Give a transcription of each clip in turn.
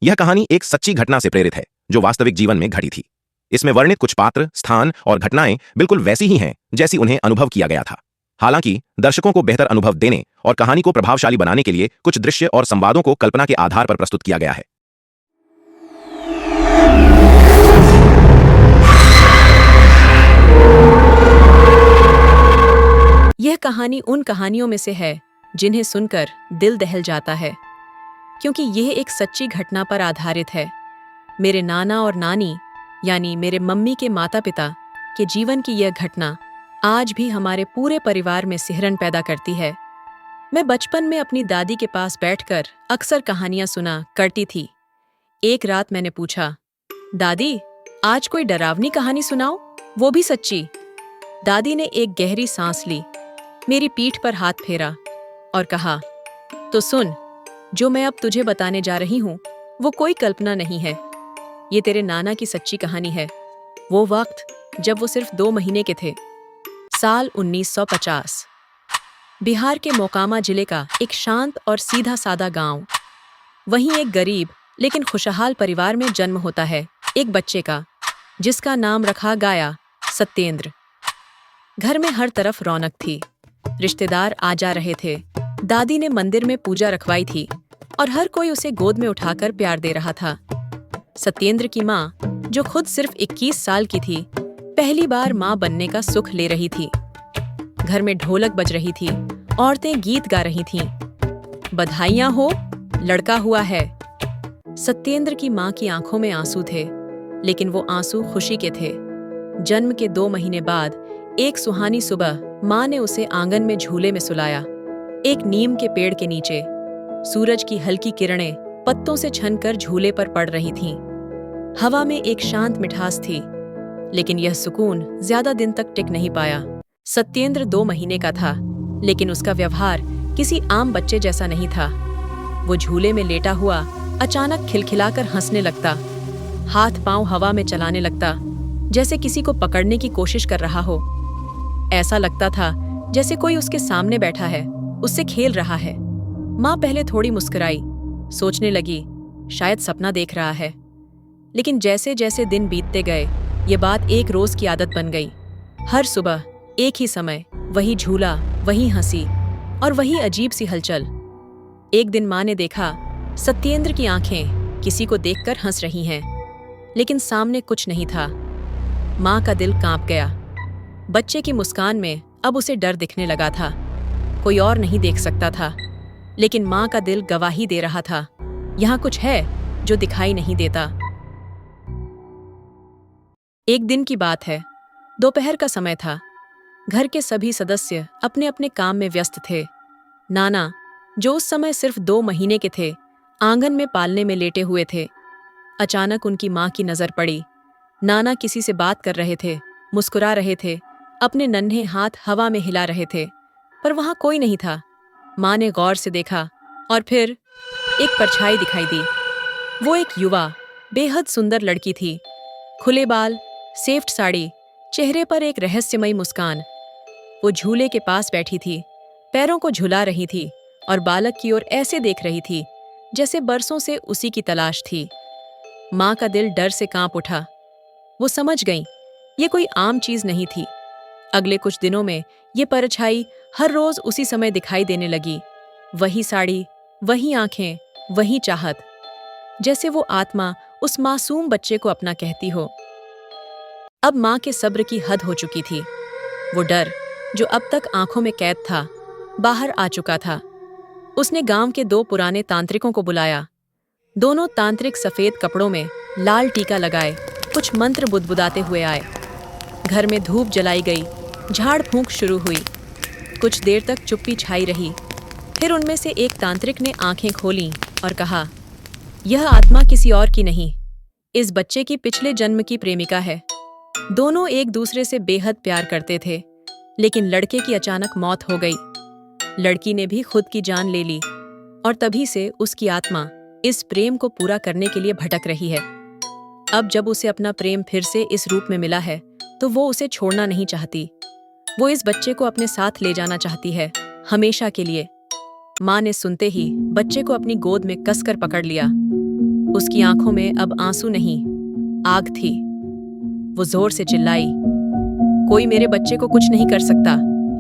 यह कहानी एक सच्ची घटना से प्रेरित है जो वास्तविक जीवन में घटी थी। इसमें वर्णित कुछ पात्र, स्थान और घटनाएं बिल्कुल वैसी ही हैं जैसी उन्हें अनुभव किया गया था। हालांकि दर्शकों को बेहतर अनुभव देने और कहानी को प्रभावशाली बनाने के लिए कुछ दृश्य और संवादों को कल्पना के आधार पर प्रस्तुत किया गया है। यह कहानी उन कहानियों में से है जिन्हें सुनकर दिल दहल जाता है, क्योंकि यह एक सच्ची घटना पर आधारित है। मेरे नाना और नानी यानी मेरे मम्मी के माता पिता के जीवन की यह घटना आज भी हमारे पूरे परिवार में सिहरन पैदा करती है। मैं बचपन में अपनी दादी के पास बैठकर अक्सर कहानियां सुना करती थी। एक रात मैंने पूछा, दादी आज कोई डरावनी कहानी सुनाओ, वो भी सच्ची। दादी ने एक गहरी सांस ली, मेरी पीठ पर हाथ फेरा और कहा, तो सुन, जो मैं अब तुझे बताने जा रही हूं वो कोई कल्पना नहीं है। ये तेरे नाना की सच्ची कहानी है। वो वक्त जब वो सिर्फ 2 महीने के थे। साल 1950। बिहार के मोकामा जिले का एक शांत और सीधा सादा गांव। वहीं एक गरीब लेकिन खुशहाल परिवार में जन्म होता है एक बच्चे का, जिसका नाम रखा गया सत्येंद्र। घर में हर तरफ रौनक थी, रिश्तेदार आ जा रहे थे। दादी ने मंदिर में पूजा रखवाई थी और हर कोई उसे गोद में उठाकर प्यार दे रहा था। सत्येंद्र की माँ, जो खुद सिर्फ 21 साल की थी, पहली बार माँ बनने का सुख ले रही थी। घर में ढोलक बज रही थी, औरतें गीत गा रही थीं। बधाइयां हो, लड़का हुआ है। सत्येंद्र की माँ की आंखों में आंसू थे, लेकिन वो आंसू खुशी के थे। जन्म के 2 महीने बाद एक सुहानी सुबह माँ ने उसे आंगन में झूले में सुलाया। एक नीम के पेड़ के नीचे सूरज की हल्की किरणें पत्तों से छनकर झूले पर पड़ रही थीं। हवा में एक शांत मिठास थी, लेकिन यह सुकून ज्यादा दिन तक टिक नहीं पाया। सत्येंद्र 2 महीने का था, लेकिन उसका व्यवहार किसी आम बच्चे जैसा नहीं था। वो झूले में लेटा हुआ अचानक खिलखिलाकर हंसने लगता, हाथ पांव हवा में चलाने लगता, जैसे किसी को पकड़ने की कोशिश कर रहा हो। ऐसा लगता था जैसे कोई उसके सामने बैठा है, उससे खेल रहा है। माँ पहले थोड़ी मुस्कुराई, सोचने लगी शायद सपना देख रहा है। लेकिन जैसे जैसे दिन बीतते गए, ये बात एक रोज की आदत बन गई। हर सुबह एक ही समय, वही झूला, वही हंसी और वही अजीब सी हलचल। एक दिन माँ ने देखा सत्येंद्र की आंखें किसी को देखकर हंस रही हैं, लेकिन सामने कुछ नहीं था। माँ का दिल कांप गया। बच्चे की मुस्कान में अब उसे डर दिखने लगा था। कोई और नहीं देख सकता था, लेकिन माँ का दिल गवाही दे रहा था, यहाँ कुछ है जो दिखाई नहीं देता। एक दिन की बात है, दोपहर का समय था। घर के सभी सदस्य अपने अपने काम में व्यस्त थे। नाना, जो उस समय सिर्फ 2 महीने के थे, आंगन में पालने में लेटे हुए थे। अचानक उनकी माँ की नजर पड़ी। नाना किसी से बात कर रहे थे, मुस्कुरा रहे थे, अपने नन्हे हाथ हवा में हिला रहे थे, पर वहां कोई नहीं था। माँ ने गौर से देखा और फिर एक परछाई दिखाई दी। वो एक युवा, बेहद सुंदर लड़की थी। खुले बाल, सेफ्ट साड़ी, चेहरे पर एक रहस्यमयी मुस्कान। वो झूले के पास बैठी थी, पैरों को झुला रही थी और बालक की ओर ऐसे देख रही थी जैसे बरसों से उसी की तलाश थी। माँ का दिल डर से कांप उठा। वो समझ गई ये कोई आम चीज नहीं थी। अगले कुछ दिनों में ये परछाई हर रोज उसी समय दिखाई देने लगी। वही साड़ी, वही आंखें, वही चाहत, जैसे वो आत्मा उस मासूम बच्चे को अपना कहती हो। अब माँ के सब्र की हद हो चुकी थी। वो डर जो अब तक आंखों में कैद था, बाहर आ चुका था। उसने गांव के 2 पुराने तांत्रिकों को बुलाया। दोनों तांत्रिक सफेद कपड़ों में लाल टीका लगाए कुछ मंत्र बुदबुदाते हुए आए। घर में धूप जलाई गई, झाड़ फूंक शुरू हुई। कुछ देर तक चुप्पी छाई रही। फिर उनमें से एक तांत्रिक ने आंखें खोलीं और कहा, यह आत्मा किसी और की नहीं, इस बच्चे की पिछले जन्म की प्रेमिका है। दोनों एक दूसरे से बेहद प्यार करते थे, लेकिन लड़के की अचानक मौत हो गई। लड़की ने भी खुद की जान ले ली और तभी से उसकी आत्मा इस प्रेम को पूरा करने के लिए भटक रही है। अब जब उसे अपना प्रेम फिर से इस रूप में मिला है, तो वो उसे छोड़ना नहीं चाहती। वो इस बच्चे को अपने साथ ले जाना चाहती है, हमेशा के लिए। माँ ने सुनते ही बच्चे को अपनी गोद में कसकर पकड़ लिया। उसकी आंखों में अब आंसू नहीं, आग थी। वो जोर से चिल्लाई, कोई मेरे बच्चे को कुछ नहीं कर सकता।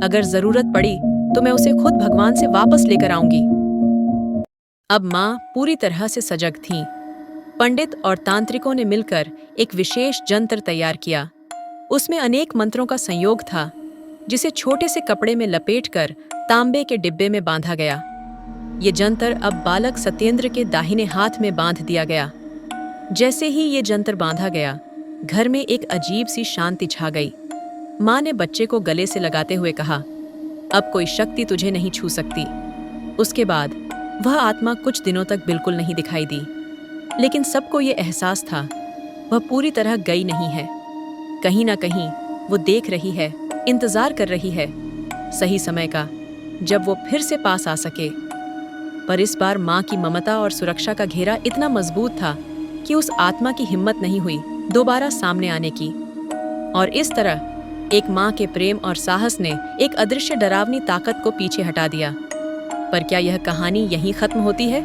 अगर जरूरत पड़ी तो मैं उसे खुद भगवान से वापस लेकर आऊंगी। अब माँ पूरी तरह से सजग थीं। पंडित और तांत्रिकों ने मिलकर एक विशेष जंत्र तैयार किया। उसमें अनेक मंत्रों का संयोग था, जिसे छोटे से कपड़े में लपेटकर तांबे के डिब्बे में बांधा गया। ये जंतर अब बालक सत्येंद्र के दाहिने हाथ में बांध दिया गया। जैसे ही ये जंतर बांधा गया, घर में एक अजीब सी शांति छा गई। माँ ने बच्चे को गले से लगाते हुए कहा, अब कोई शक्ति तुझे नहीं छू सकती। उसके बाद वह आत्मा कुछ दिनों तक बिल्कुल नहीं दिखाई दी, लेकिन सबको ये एहसास था, वह पूरी तरह गई नहीं है। कहीं ना कहीं वो देख रही है, इंतजार कर रही है सही समय का, जब वो फिर से पास आ सके। पर इस बार माँ की ममता और सुरक्षा का घेरा इतना मजबूत था कि उस आत्मा की हिम्मत नहीं हुई दोबारा सामने आने की। और इस तरह एक माँ के प्रेम और साहस ने एक अदृश्य डरावनी ताकत को पीछे हटा दिया। पर क्या यह कहानी यहीं खत्म होती है?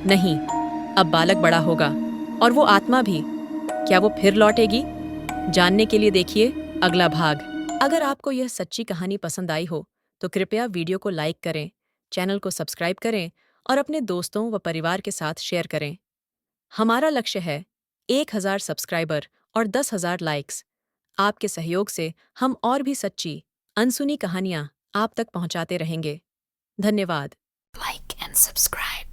नहीं, अब बालक बड़ा होगा और वो आत्मा भी। क्या वो फिर लौटेगी? जानने के लिए देखिए अगला भाग। अगर आपको यह सच्ची कहानी पसंद आई हो तो कृपया वीडियो को लाइक करें, चैनल को सब्सक्राइब करें और अपने दोस्तों व परिवार के साथ शेयर करें। हमारा लक्ष्य है 1000 सब्सक्राइबर और 10,000 लाइक्स। आपके सहयोग से हम और भी सच्ची, अनसुनी कहानियां आप तक पहुंचाते रहेंगे। धन्यवाद। Like and subscribe.